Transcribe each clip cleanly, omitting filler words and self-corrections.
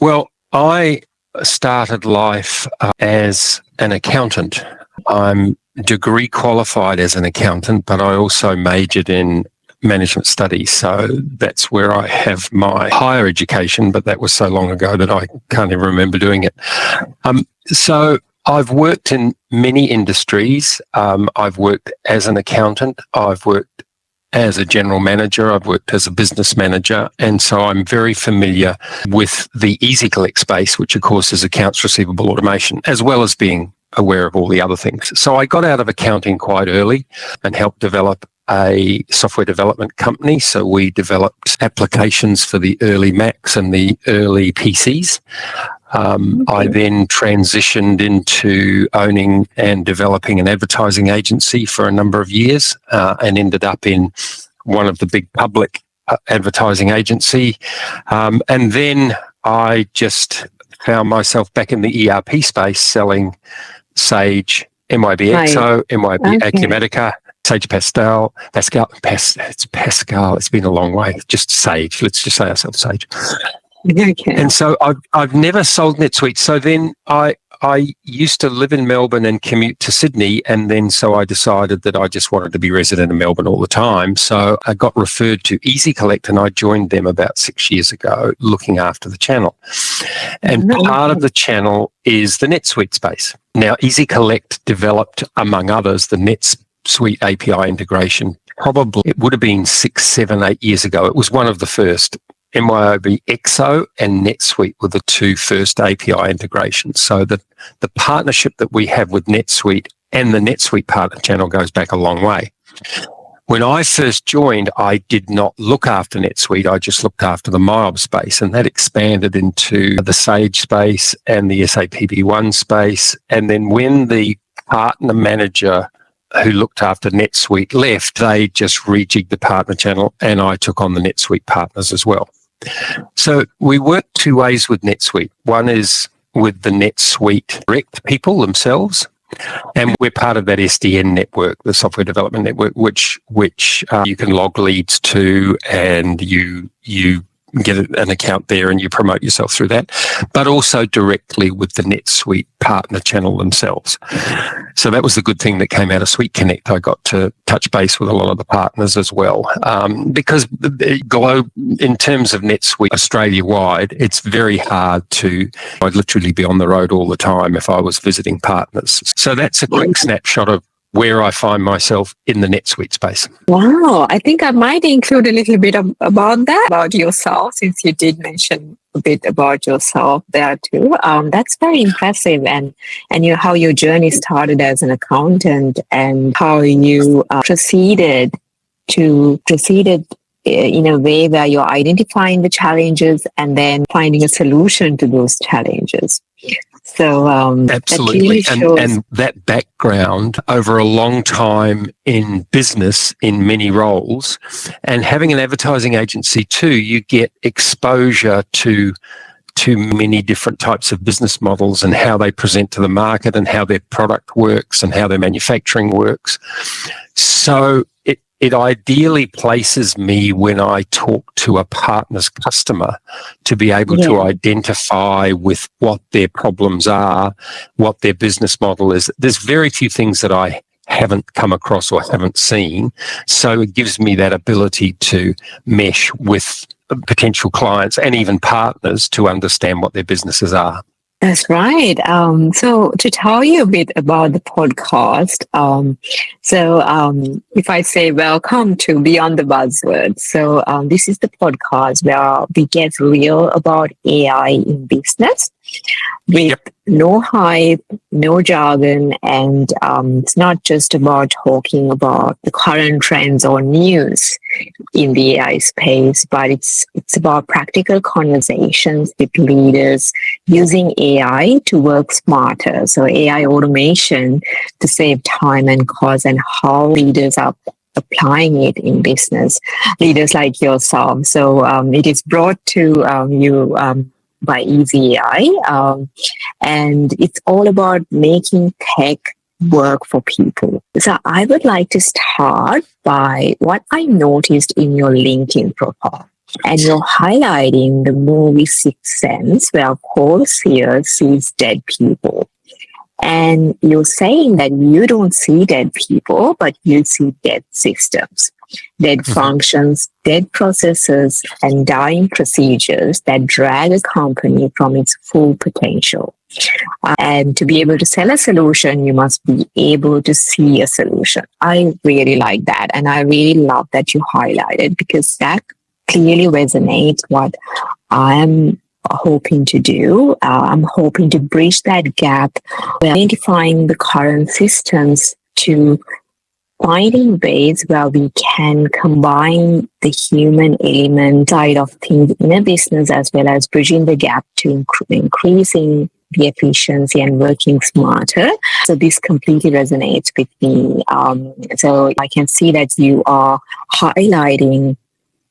Well, I started life as an accountant. I'm degree qualified as an accountant, but I also majored in management studies. So that's where I have my higher education, but that was so long ago that I can't even remember doing it. So I've worked in many industries. I've worked as an accountant. I've worked as a general manager. I've worked as a business manager. And so I'm very familiar with the ezyCollect space, which of course is accounts receivable automation, as well as being aware of all the other things. So I got out of accounting quite early and helped develop a software development company. So we developed applications for the early Macs and the early PCs. I then transitioned into owning and developing an advertising agency for a number of years and ended up in one of the big public advertising agency. And then I just found myself back in the ERP space selling Sage, MYBXO, MYB Acumatica, Sage Pascal. It's Pascal. It's been a long way. Just Sage. Let's just say ourselves Sage. Okay. And so I've never sold NetSuite. So then I used to live in Melbourne and commute to Sydney. And then so I decided that I just wanted to be resident in Melbourne all the time. So I got referred to ezyCollect and I joined them about 6 years ago, looking after the channel. And part of the channel is the NetSuite space. Now, ezyCollect developed, among others, the NetSuite API integration. Probably it would have been 6, 7, 8 years ago. It was one of the first. MYOB and NetSuite were the two first API integrations. So the partnership that we have with NetSuite and the NetSuite partner channel goes back a long way. When I first joined, I did not look after NetSuite. I just looked after the MYOB space, and that expanded into the Sage space and the SAP BB1 space. And then when the partner manager who looked after NetSuite left, they just rejigged the partner channel and I took on the NetSuite partners as well. So we work two ways with NetSuite. One is with the NetSuite direct people themselves, and we're part of that SDN network, the software development network, which you can log leads to, and you get an account there and you promote yourself through that, but also directly with the NetSuite partner channel themselves. So that was the good thing that came out of Suite Connect. I got to touch base with a lot of the partners as well, because in terms of NetSuite Australia-wide, it's very hard I'd literally be on the road all the time if I was visiting partners. So that's a quick snapshot of where I find myself in the NetSuite space. Wow. I think I might include a little bit about that, about yourself, since you did mention a bit about yourself there too. That's very impressive. And how your journey started as an accountant and how you proceeded in a way where you're identifying the challenges and then finding a solution to those challenges. So absolutely, that really shows... and that background over a long time in business in many roles, and having an advertising agency too, you get exposure to many different types of business models and how they present to the market and how their product works and how their manufacturing works. So it ideally places me when I talk to a partner's customer to be able to identify with what their problems are, what their business model is. There's very few things that I haven't come across or haven't seen. So it gives me that ability to mesh with potential clients and even partners to understand what their businesses are. That's right. So to tell you a bit about the podcast, if I say welcome to Beyond the Buzzwords. So this is the podcast where we get real about AI in business with no hype, no jargon, and it's not just about talking about the current trends or news in the AI space, but it's about practical conversations with leaders using AI to work smarter. So AI automation to save time and cost, and how leaders are applying it in business, leaders like yourself. So it is brought to you by EasyAI, and it's all about making tech work for people. So I would like to start by what I noticed in your LinkedIn profile. And you're highlighting the movie Sixth Sense, where Paul Sears sees dead people. And you're saying that you don't see dead people, but you see dead systems, dead functions, dead processes, and dying procedures that drag a company from its full potential. And to be able to sell a solution, you must be able to see a solution. I really like that. And I really love that you highlighted, because that clearly resonates what I'm hoping to do. I'm hoping to bridge that gap, identifying the current systems to finding ways where we can combine the human element side of things in a business, as well as bridging the gap to increasing the efficiency and working smarter. So this completely resonates with me. So I can see that you are highlighting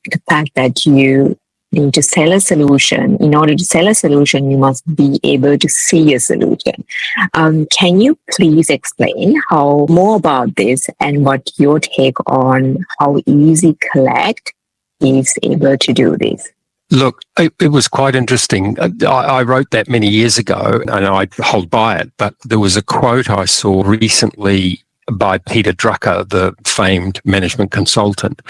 the fact that you need to sell a solution. In order to sell a solution, you must be able to see a solution. Can you please explain more about this and what your take on how ezyCollect is able to do this? Look, it was quite interesting. I wrote that many years ago and I hold by it, but there was a quote I saw recently by Peter Drucker, the famed management consultant.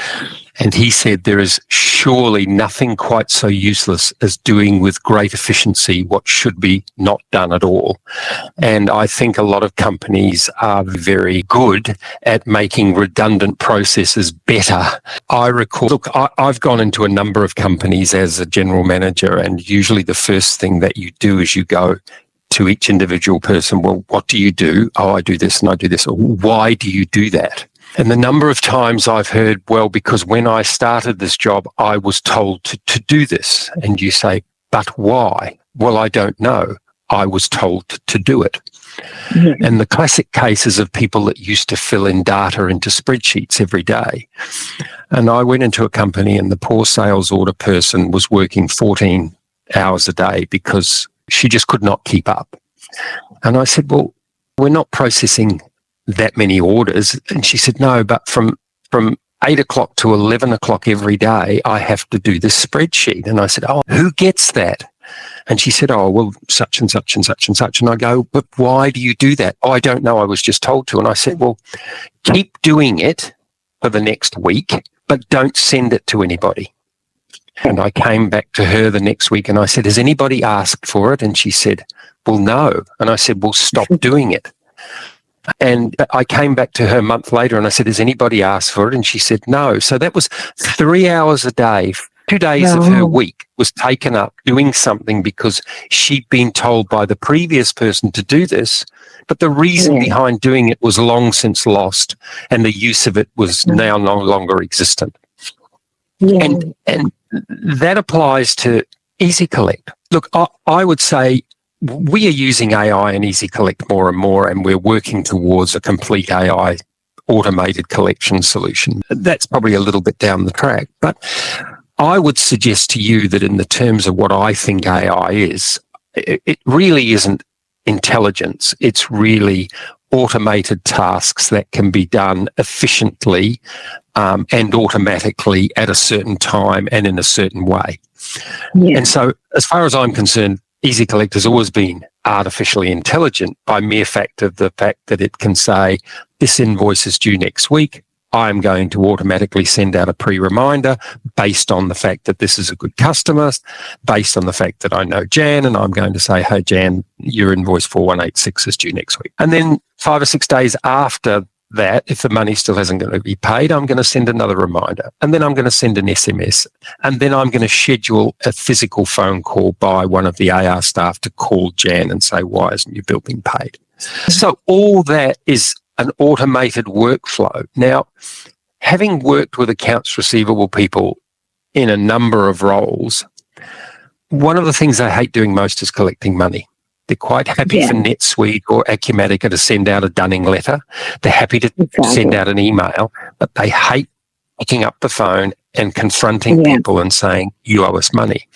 And he said, there is surely nothing quite so useless as doing with great efficiency what should be not done at all. And I think a lot of companies are very good at making redundant processes better. I recall, look, I've gone into a number of companies as a general manager, and usually the first thing that you do is you go to each individual person, well, what do you do? Oh, I do this and I do this. Or why do you do that? And the number of times I've heard, well, because when I started this job, I was told to do this. And you say, but why? Well, I don't know. I was told to do it. Mm-hmm. And the classic cases of people that used to fill in data into spreadsheets every day. And I went into a company and the poor sales order person was working 14 hours a day because she just could not keep up. And I said, well, we're not processing that many orders. And she said, no, but from 8 o'clock to 11 o'clock every day, I have to do this spreadsheet. And I said, oh, who gets that? And she said, oh, well, such and such and such and such. And I go, but why do you do that? Oh, I don't know. I was just told to. And I said, well, keep doing it for the next week, but don't send it to anybody. And I came back to her the next week and I said, has anybody asked for it? And she said, well, no. And I said, well, stop doing it. And I came back to her a month later and I said, has anybody asked for it? And she said, no. So that was 3 hours a day, 2 days of her week was taken up doing something because she'd been told by the previous person to do this. But the reason behind doing it was long since lost and the use of it was now no longer existent. Yeah. And that applies to ezyCollect. Look, I would say we are using AI in ezyCollect more and more, and we're working towards a complete AI automated collection solution. That's probably a little bit down the track, but I would suggest to you that in the terms of what I think AI is, it really isn't intelligence. It's really automated tasks that can be done efficiently and automatically at a certain time and in a certain way. Yeah. And so as far as I'm concerned, ezyCollect has always been artificially intelligent by mere fact of the fact that it can say, this invoice is due next week. I'm going to automatically send out a pre-reminder based on the fact that this is a good customer, based on the fact that I know Jan, and I'm going to say, hey, Jan, your invoice 4186 is due next week. And then 5 or 6 days after that, if the money still hasn't going to be paid, I'm going to send another reminder. And then I'm going to send an SMS. And then I'm going to schedule a physical phone call by one of the AR staff to call Jan and say, why isn't your bill being paid? So all that is an automated workflow. Now, having worked with accounts receivable people in a number of roles, one of the things they hate doing most is collecting money. They're quite happy for NetSuite or Acumatica to send out a dunning letter. They're happy to send out an email, but they hate picking up the phone and confronting people and saying, you owe us money.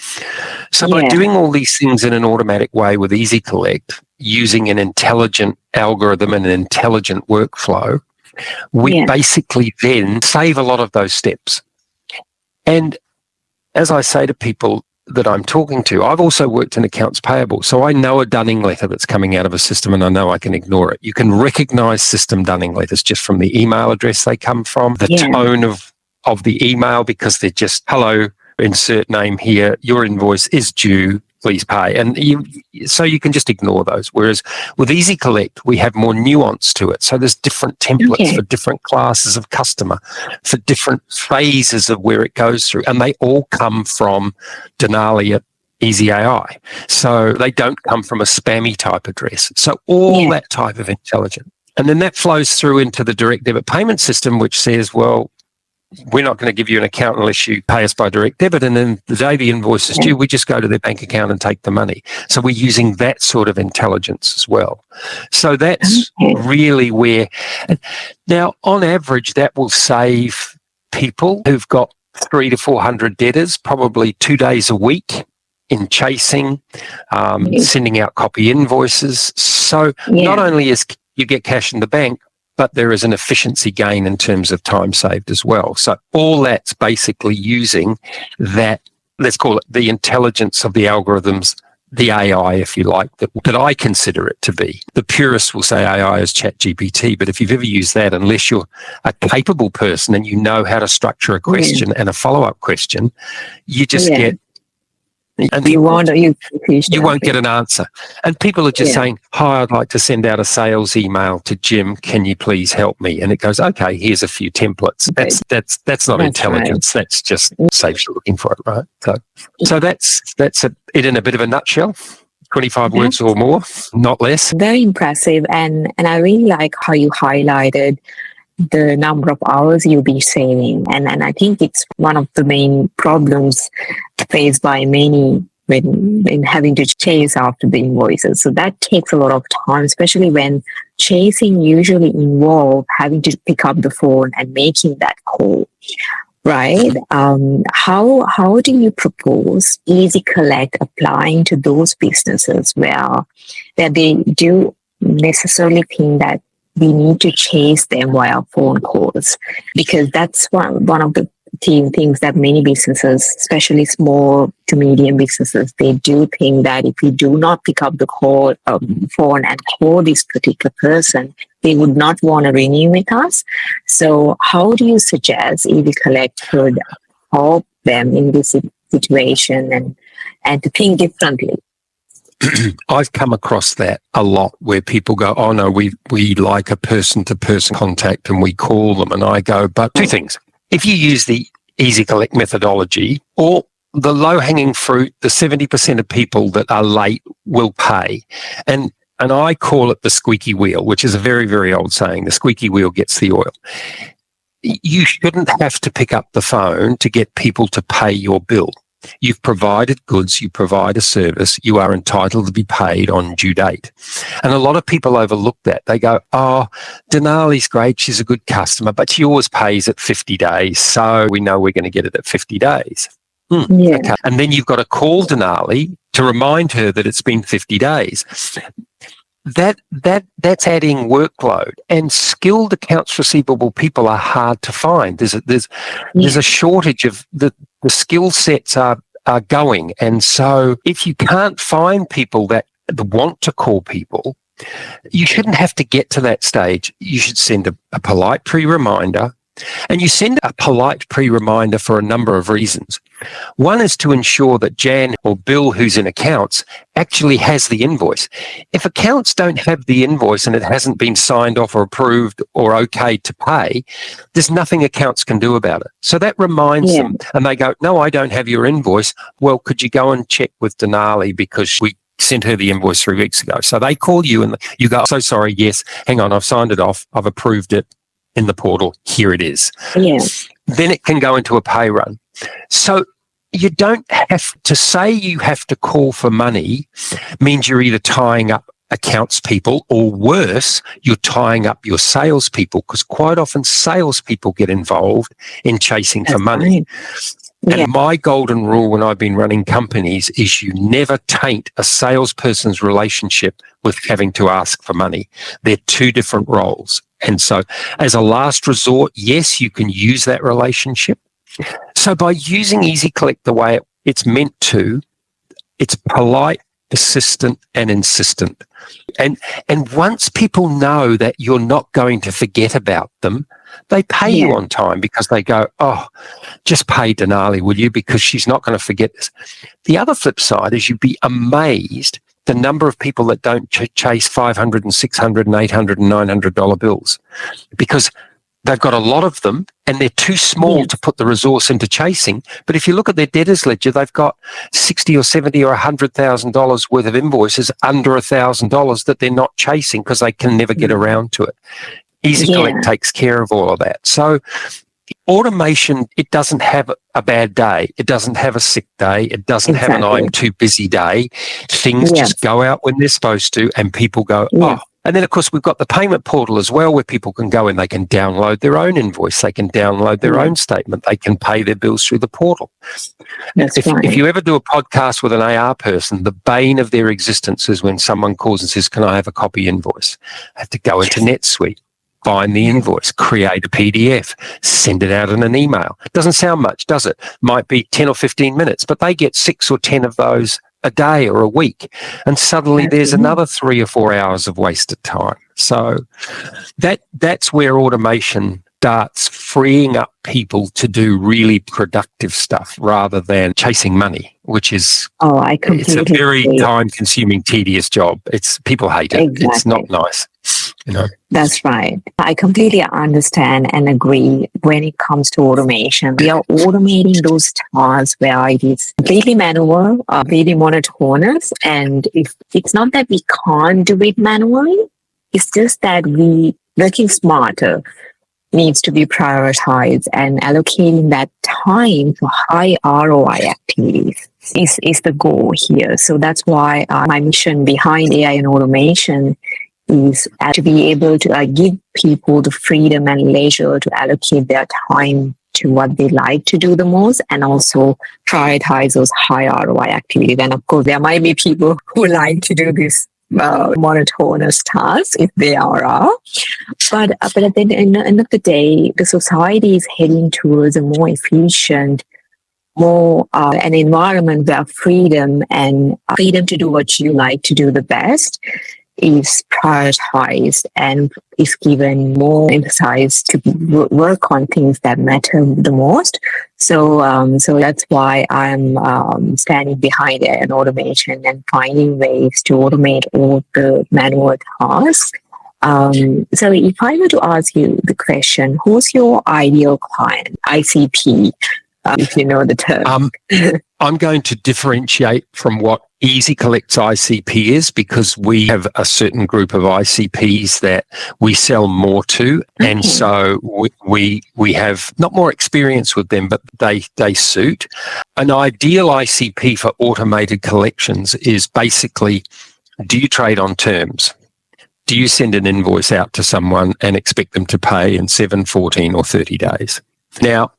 So by doing all these things in an automatic way with ezyCollect, using an intelligent algorithm and an intelligent workflow, we basically then save a lot of those steps. And as I say to people that I'm talking to, I've also worked in accounts payable. So I know a dunning letter that's coming out of a system and I know I can ignore it. You can recognize system dunning letters just from the email address they come from, the tone of the email, because they're just, hello, insert name here, your invoice is due, please pay. And so you can just ignore those. Whereas with ezyCollect, we have more nuance to it. So there's different templates for different classes of customer, for different phases of where it goes through. And they all come from Denali at EasyAI. So they don't come from a spammy type address. So all that type of intelligence. And then that flows through into the direct debit payment system, which says, well, we're not going to give you an account unless you pay us by direct debit. And then the day the invoice is due, we just go to their bank account and take the money. So we're using that sort of intelligence as well. So that's really where, now on average, that will save people who've got 300 to 400 debtors, probably 2 days a week in chasing, sending out copy invoices. So not only is you get cash in the bank, but there is an efficiency gain in terms of time saved as well. So all that's basically using that, let's call it the intelligence of the algorithms, the AI, if you like, that I consider it to be. The purists will say AI is ChatGPT, but if you've ever used that, unless you're a capable person and you know how to structure a question and a follow-up question, you just get... And you won't get an answer. And people are just saying, hi, I'd like to send out a sales email to Jim. Can you please help me? And it goes, okay, here's a few templates. That's not intelligence. Right. That's just safe looking for it, right? So that's it in a bit of a nutshell. 25 words or more, not less. Very impressive. And I really like how you highlighted the number of hours you'll be saving. And I think it's one of the main problems faced by many when having to chase after the invoices. So that takes a lot of time, especially when chasing usually involves having to pick up the phone and making that call, right? How do you propose ezyCollect applying to those businesses where they do necessarily think that we need to chase them via phone calls? Because that's one of the things that many businesses, especially small to medium businesses, they do think that if we do not pick up the phone and call this particular person, they would not want to renew with us. So how do you suggest ezyCollect could help them in this situation and to think differently? I've come across that a lot where people go, oh no, we like a person-to-person contact and we call them, and I go, but two things. If you use the ezyCollect methodology, or the low-hanging fruit, the 70% of people that are late will pay. And I call it the squeaky wheel, which is a very, very old saying. The squeaky wheel gets the oil. You shouldn't have to pick up the phone to get people to pay your bill. You've provided goods, you provide a service, you are entitled to be paid on due date. And a lot of people overlook that. They go, oh, Denali's great, she's a good customer, but she always pays at 50 days, so we know we're going to get it at 50 days. Okay. And then you've got to call Denali to remind her that it's been 50 days. That's adding workload, and skilled accounts receivable people are hard to find. There's a shortage of the skill sets are going. And so if you can't find people that want to call people, you shouldn't have to get to that stage. You should send a polite pre-reminder. And you send a polite pre-reminder for a number of reasons. One is to ensure that Jan or Bill, who's in accounts, actually has the invoice. If accounts don't have the invoice and it hasn't been signed off or approved or okay to pay, there's nothing accounts can do about it. So that reminds them, and they go, no, I don't have your invoice. Well, could you go and check with Denali because we sent her the invoice 3 weeks ago. So they call you and you go, so sorry, yes, hang on, I've signed it off, I've approved it in the portal, here it is. Then it can go into a pay run. So you don't have to say you have to call for money means you're either tying up accounts people, or worse, you're tying up your salespeople, because quite often salespeople get involved in chasing for money. And my golden rule when I've been running companies is you never taint a salesperson's relationship with having to ask for money. They're two different roles. And so as a last resort, yes, you can use that relationship. So by using ezyCollect the way it's meant to, it's polite, persistent, and insistent. And once people know that you're not going to forget about them, they pay you on time because they go, oh, just pay Denali, will you? Because she's not going to forget this. The other flip side is you'd be amazed the number of people that don't chase $500 and $600 and $800 and $900 bills because they've got a lot of them and they're too small to put the resource into chasing. But if you look at their debtors ledger, they've got $60 or $70 or $100,000 worth of invoices under $1,000 that they're not chasing because they can never get around to it. ezyCollect takes care of all of that. So automation, it doesn't have a bad day. It doesn't have a sick day. It doesn't have an I'm too busy day. Things just go out when they're supposed to and people go, oh. And then, of course, we've got the payment portal as well where people can go and they can download their own invoice. They can download their own statement. They can pay their bills through the portal. If you ever do a podcast with an AR person, the bane of their existence is when someone calls and says, can I have a copy invoice? I have to go into NetSuite, find the invoice, create a PDF, send it out in an email. It doesn't sound much, does it? Might be 10 or 15 minutes, but they get 6 or 10 of those a day or a week. And suddenly there's another 3 or 4 hours of wasted time. So that's where automation starts freeing up people to do really productive stuff rather than chasing money, which is it's a very time-consuming, tedious job. People hate it. Exactly. It's not nice. That's right. I completely understand and agree when it comes to automation. We are automating those tasks where it is completely manual, completely monotonous. And if it's not that we can't do it manually, it's just that working smarter needs to be prioritized, and allocating that time for high ROI activities is the goal here. So that's why my mission behind AI and automation is to be able to give people the freedom and leisure to allocate their time to what they like to do the most and also prioritize those high ROI activities. And of course, there might be people who like to do this monotonous tasks if they are. But at the end of the day, the society is heading towards a more efficient, more an environment where freedom to do what you like to do the best is prioritized and is given more emphasis to work on things that matter the most. So that's why I'm standing behind it and automation and finding ways to automate all the manual tasks. So if I were to ask you the question, who's your ideal client, ICP, if you know the term? I'm going to differentiate from what ezyCollect's ICP is because we have a certain group of ICPs that we sell more to. Okay. And so we have not more experience with them, but they suit. An ideal ICP for automated collections is basically, do you trade on terms? Do you send an invoice out to someone and expect them to pay in 7, 14 or 30 days? Now,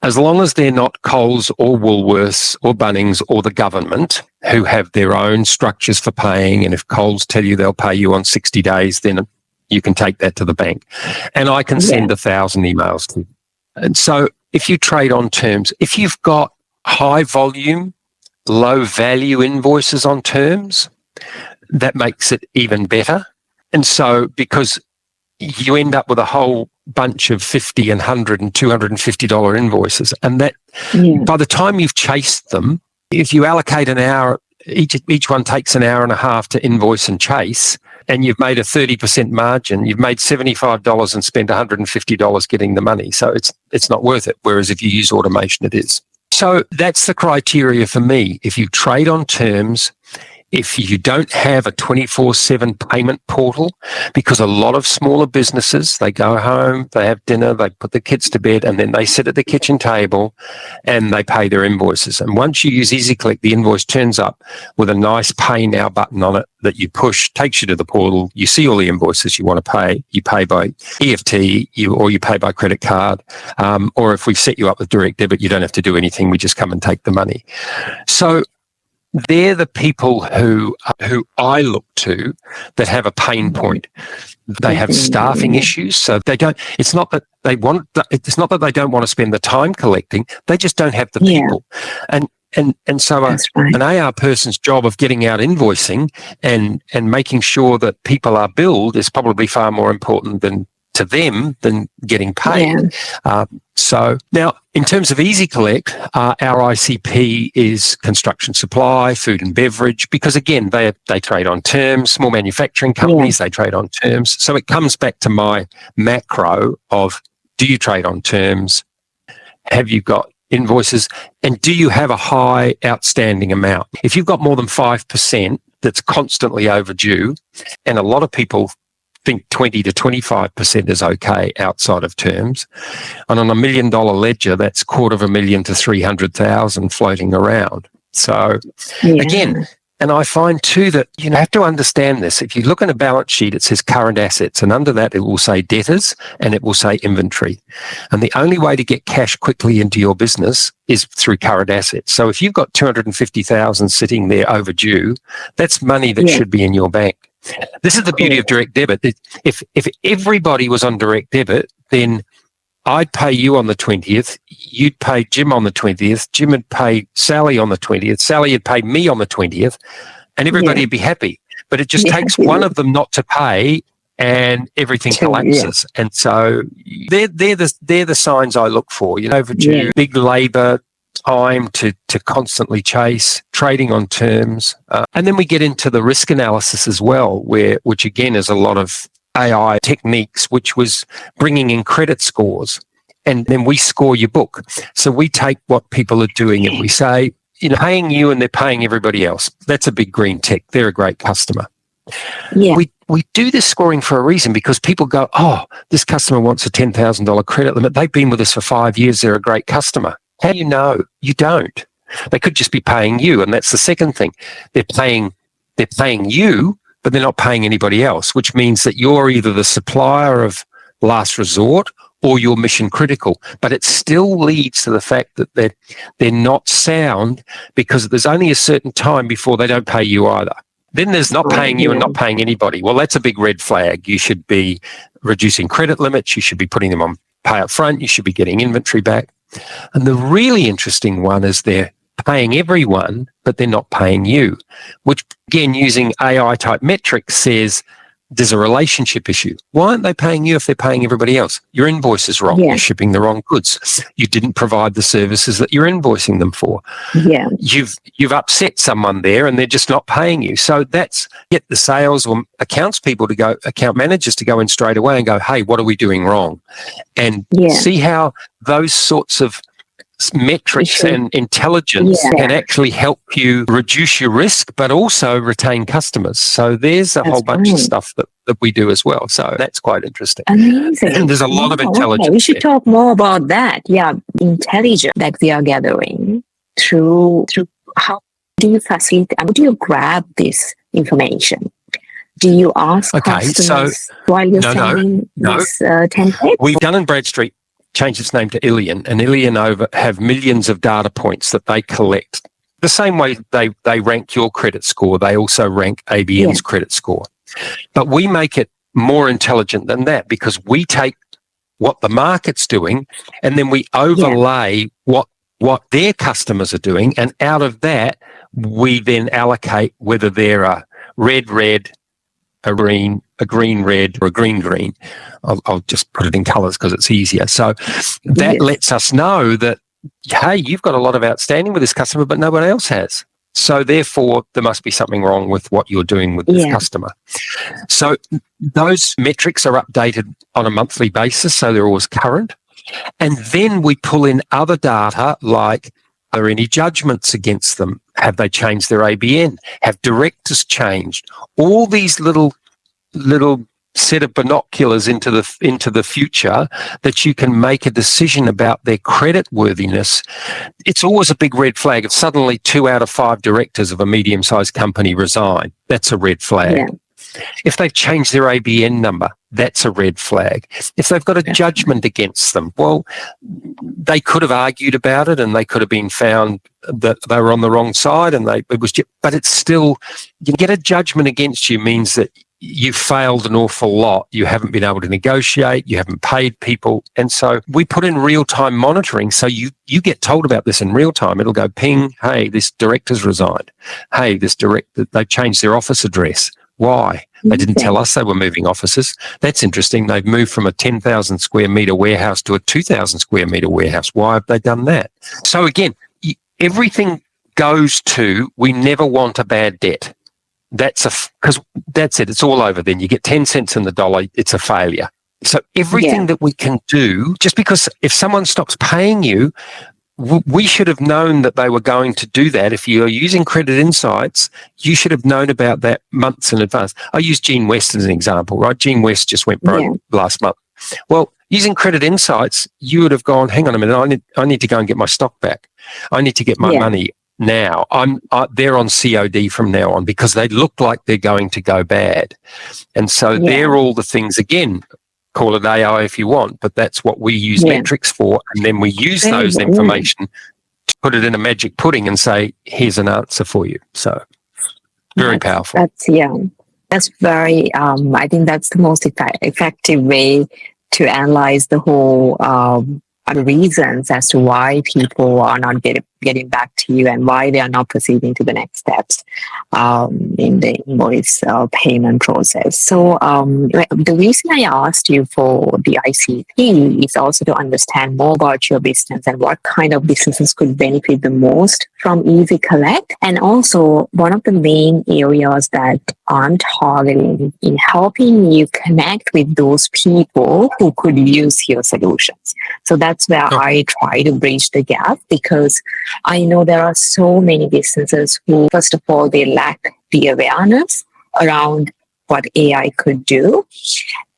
as long as they're not Coles or Woolworths or Bunnings or the government who have their own structures for paying, and if Coles tell you they'll pay you on 60 days, then you can take that to the bank. And I can send 1,000 emails to you. And so if you trade on terms, if you've got high volume, low value invoices on terms, that makes it even better. And so because you end up with a whole bunch of $50 and $100 and $250 invoices, and that by the time you've chased them, if you allocate an hour, each one takes an hour and a half to invoice and chase, and you've made a 30% margin, you've made $75 and spent $150 getting the money. So it's not worth it. Whereas if you use automation, it is. So that's the criteria for me. If you trade on terms, if you don't have a 24/7 payment portal, because a lot of smaller businesses, they go home, they have dinner, they put the kids to bed, and then they sit at the kitchen table and they pay their invoices. And once you use ezyCollect, the invoice turns up with a nice Pay Now button on it that you push, takes you to the portal, you see all the invoices you want to pay, you pay by EFT or you pay by credit card, or if we set you up with direct debit, you don't have to do anything, we just come and take the money. So they're the people who I look to that have a pain point. They have staffing issues, so they don't. It's not that they want. It's not that they don't want to spend the time collecting. They just don't have the people. And so an AR person's job of getting out invoicing and making sure that people are billed is probably far more important to them than getting paid. So now, in terms of ezyCollect, our ICP is construction supply, food and beverage, because again, they trade on terms. Small manufacturing companies, they trade on terms. So it comes back to my macro of, do you trade on terms? Have you got invoices? And do you have a high outstanding amount? If you've got more than 5% that's constantly overdue, and a lot of people think 20 to 25% is okay outside of terms. And on $1 million ledger, that's $250,000 to 300,000 floating around. So again, and I find too that you have to understand this. If you look at a balance sheet, it says current assets, and under that it will say debtors and it will say inventory. And the only way to get cash quickly into your business is through current assets. So if you've got 250,000 sitting there overdue, that's money that should be in your bank. This is the beauty of direct debit. If everybody was on direct debit, then I'd pay you on the 20th, you'd pay Jim on the 20th, Jim would pay Sally on the 20th, Sally would pay me on the 20th, and everybody would be happy. But it just takes one of them not to pay and everything collapses. And so they're the signs I look for, overdue, big labour, time to constantly chase, trading on terms. And then we get into the risk analysis as well, which again is a lot of AI techniques, which was bringing in credit scores. And then we score your book. So we take what people are doing and we say, paying you and they're paying everybody else. That's a big green tick. They're a great customer. We do this scoring for a reason, because people go, oh, this customer wants a $10,000 credit limit. They've been with us for 5 years. They're a great customer. How do you know? You don't. They could just be paying you. And that's the second thing. They're paying you, but they're not paying anybody else, which means that you're either the supplier of last resort or you're mission critical. But it still leads to the fact that they're not sound, because there's only a certain time before they don't pay you either. Then there's not paying you and not paying anybody. Well, that's a big red flag. You should be reducing credit limits. You should be putting them on pay up front. You should be getting inventory back. And the really interesting one is they're paying everyone, but they're not paying you, which again, using AI type metrics, says there's a relationship issue. Why aren't they paying you if they're paying everybody else? Your invoice is wrong. You're shipping the wrong goods. You didn't provide the services that you're invoicing them for. You've upset someone there and they're just not paying you. So that's get the sales or accounts people to go, account managers to go in straight away and go, hey, what are we doing wrong? And see how those sorts of metrics and intelligence can actually help you reduce your risk, but also retain customers. So there's a whole bunch of stuff that we do as well. So that's quite interesting. Amazing. And there's a lot of intelligence. We should talk more about that. Intelligence that we are gathering through how do you facilitate, how do you grab this information? Do you ask customers while you're sending this template? We've done in Bradstreet, changed its name to Ilion, and Ilion have millions of data points that they collect. The same way they rank your credit score, they also rank ABN's credit score. But we make it more intelligent than that, because we take what the market's doing and then we overlay what their customers are doing, and out of that we then allocate whether they're a red, a green, red, or a green. I'll just put it in colours because it's easier. So that lets us know that, hey, you've got a lot of outstanding with this customer, but nobody else has. So therefore, there must be something wrong with what you're doing with this customer. So those metrics are updated on a monthly basis, so they're always current. And then we pull in other data like, are there any judgments against them? Have they changed their ABN? Have directors changed? All these little set of binoculars into the future that you can make a decision about their credit worthiness. It's always a big red flag if suddenly 2 out of 5 directors of a medium-sized company resign. That's a red flag. If they've changed their ABN number, that's a red flag. If they've got a judgment against them, well, they could have argued about it and they could have been found that they were on the wrong side, and but it's still, you get a judgment against you means that you've failed an awful lot. You haven't been able to negotiate. You haven't paid people. And so we put in real-time monitoring. So you get told about this in real time. It'll go ping, hey, this director's resigned. Hey, they've changed their office address. Why? They didn't tell us they were moving offices. That's interesting. They've moved from a 10,000 square metre warehouse to a 2,000 square metre warehouse. Why have they done that? So again, everything goes to, we never want a bad debt. Because that's it. It's all over then. You get 10 cents in the dollar, it's a failure. So everything that we can do, just because if someone stops paying you, we should have known that they were going to do that. If you're using Credit Insights, you should have known about that months in advance. I use Gene West as an example, right? Gene West just went broke last month. Well, using Credit Insights, you would have gone, hang on a minute, I need to go and get my stock back. I need to get my money now. They're on COD from now on because they look like they're going to go bad. And so they're all the things, again, call it AI if you want, but that's what we use metrics for. And then we use those information to put it in a magic pudding and say, here's an answer for you. So very powerful. That's very, I think that's the most effective way to analyze the whole reasons as to why people are not getting back to you and why they are not proceeding to the next steps in the invoice payment process. So the reason I asked you for the ICP is also to understand more about your business and what kind of businesses could benefit the most from ezyCollect. And also one of the main areas that I'm targeting in helping you connect with those people who could use your solutions. So that's where I try to bridge the gap, because I know there are so many businesses who, first of all, they lack the awareness around what AI could do.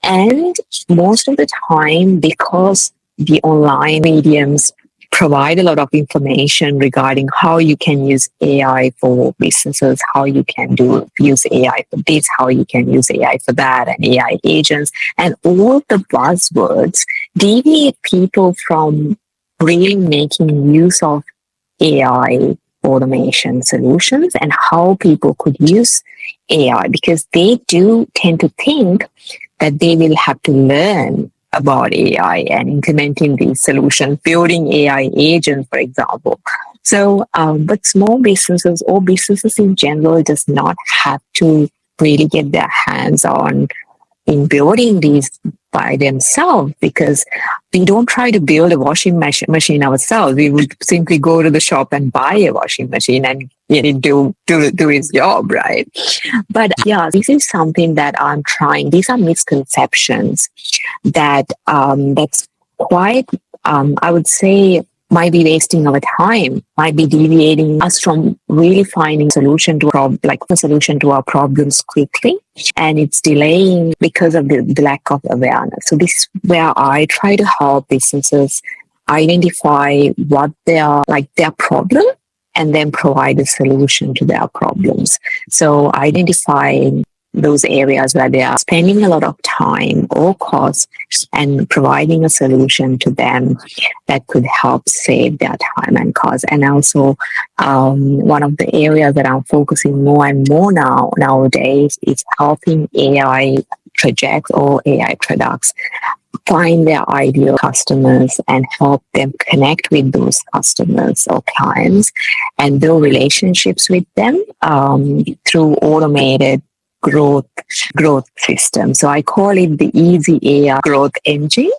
And most of the time, because the online mediums provide a lot of information regarding how you can use AI for businesses, how you can use AI for this, how you can use AI for that, and AI agents, and all the buzzwords deviate people from really making use of AI automation solutions and how people could use AI, because they do tend to think that they will have to learn about AI and implementing these solutions, building AI agents, for example. So, but small businesses or businesses in general does not have to really get their hands on in building these by themselves, because we don't try to build a washing machine ourselves. We would simply go to the shop and buy a washing machine and get it do its job, right? But this is something that I'm trying. These are misconceptions that that's quite, I would say, might be wasting our time, might be deviating us from really finding a solution to our problems quickly. And it's delaying because of the lack of awareness. So this is where I try to help businesses identify what their problem, and then provide a solution to their problems. So identifying those areas where they are spending a lot of time or cost and providing a solution to them that could help save their time and cost. And also, one of the areas that I'm focusing more and more nowadays is helping AI projects or AI products find their ideal customers and help them connect with those customers or clients and build relationships with them through automated growth system. So I call it the EasyAI growth engine.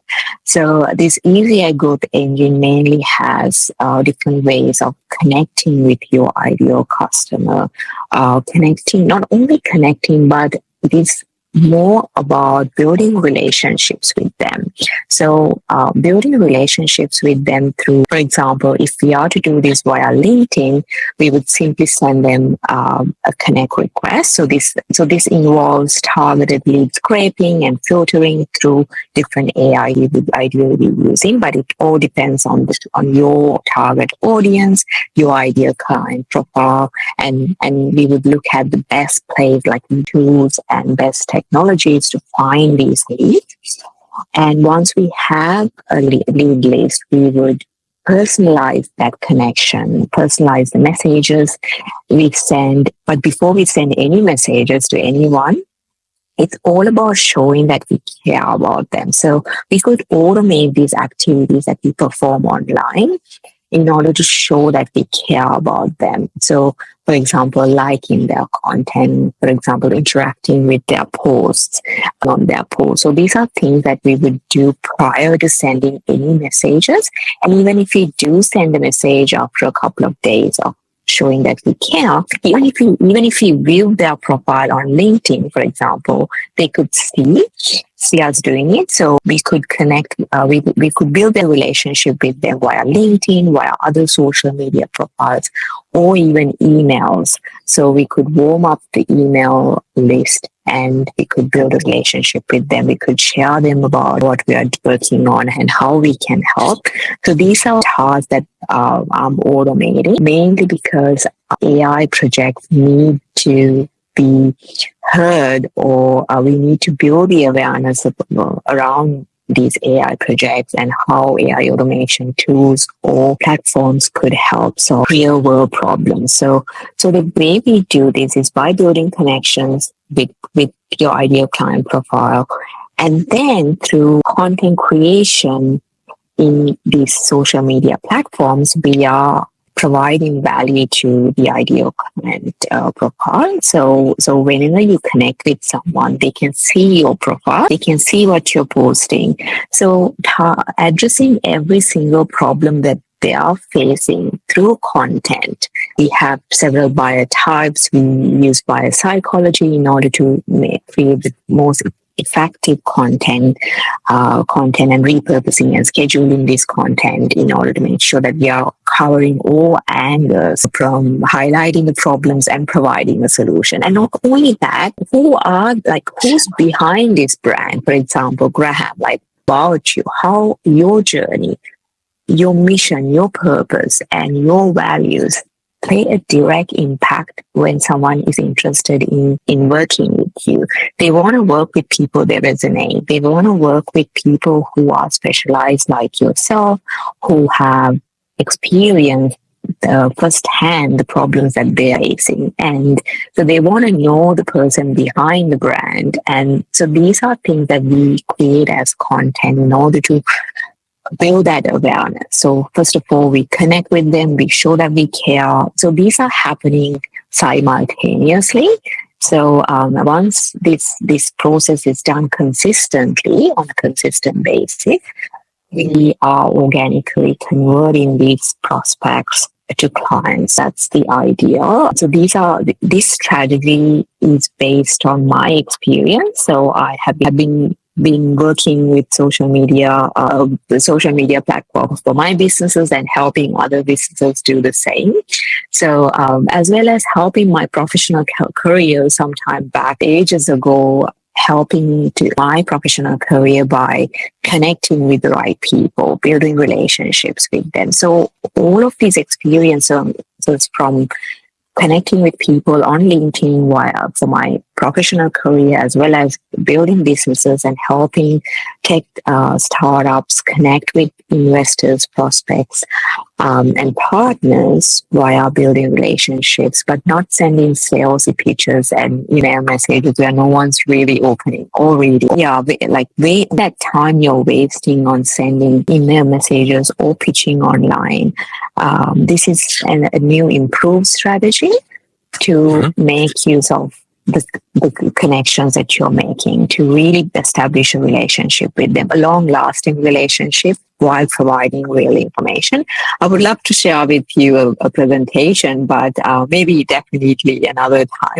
So this EasyAI growth engine mainly has different ways of connecting with your ideal customer, not only connecting, but it is more about building relationships with them. So building relationships with them through, for example, if we are to do this via LinkedIn, we would simply send them a connect request. So this involves targeted lead scraping and filtering through different AI you would ideally be using, but it all depends on your target audience, your ideal client profile, and we would look at the best place, like tools and best technologies to find these leads. And once we have a lead list, we would personalize that connection, personalize the messages we send. But before we send any messages to anyone, it's all about showing that we care about them. So we could automate these activities that we perform online in order to show that we care about them. So, for example, liking their content, for example, interacting with their posts on their posts. So these are things that we would do prior to sending any messages. And even if we do send a message after a couple of days of showing that we care, even if we view their profile on LinkedIn, for example, they could see us doing it. So we could connect, we could build a relationship with them via LinkedIn, via other social media profiles, or even emails. So we could warm up the email list and we could build a relationship with them. We could share them about what we are working on and how we can help. So these are tasks that I'm automating, mainly because AI projects need to be heard, or we need to build the awareness around these AI projects and how AI automation tools or platforms could help solve real world problems. So the way we do this is by building connections with your ideal client profile, and then through content creation in these social media platforms, we are providing value to the ideal client profile. So whenever you connect with someone, they can see your profile, they can see what you're posting. So addressing every single problem that they are facing through content. We have several buyer types. We use buyer psychology in order to create the most effective content and repurposing and scheduling this content in order to make sure that we are covering all angles, from highlighting the problems and providing a solution. And not only that, who's behind this brand? For example, Graham, about you, how your journey, your mission, your purpose, and your values play a direct impact when someone is interested in working with you. They want to work with people that resonate. They want to work with people who are specialized like yourself, who have experienced firsthand the problems that they're facing. And so they want to know the person behind the brand. And so these are things that we create as content in order to build that awareness. So first of all, we connect with them, we show that we care. So these are happening simultaneously. So once this process is done consistently on a consistent basis, we are organically converting these prospects to clients. That's the idea. So this strategy is based on my experience. So I have been working with the social media platforms for my businesses and helping other businesses do the same. So as well as helping my professional career sometime back, ages ago, helping to my professional career by connecting with the right people, building relationships with them. So all of these experiences from connecting with people on LinkedIn for my professional career, as well as building businesses and helping tech startups connect with investors, prospects, and partners via building relationships, but not sending salesy pictures and email messages where no one's really opening or reading. Yeah, that time you're wasting on sending email messages or pitching online. This is a new improved strategy to make use of the connections that you're making to really establish a relationship with them, a long-lasting relationship while providing real information. I would love to share with you a presentation, but maybe definitely another time.